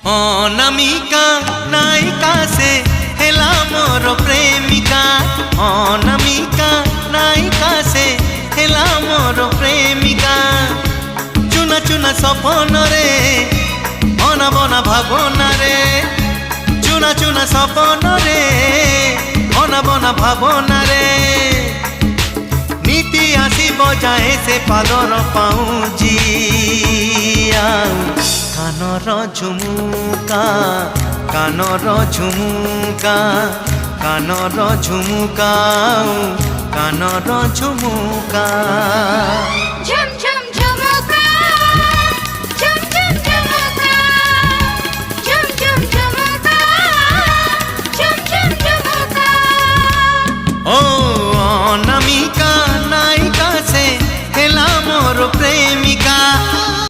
अनामिका नायिका से हेला मोर प्रेमिका। अनामिका नायिका से हेला मोर प्रेमिका। चुना चुना सपन रे बना बना भावना रे। चुना चुना सपन रे बना बना भावना रे। नीति आसी बजाए से पादर पाऊँजी कानर झुमुका कानर झुमुका कानर झुमुका कानर झुमुका।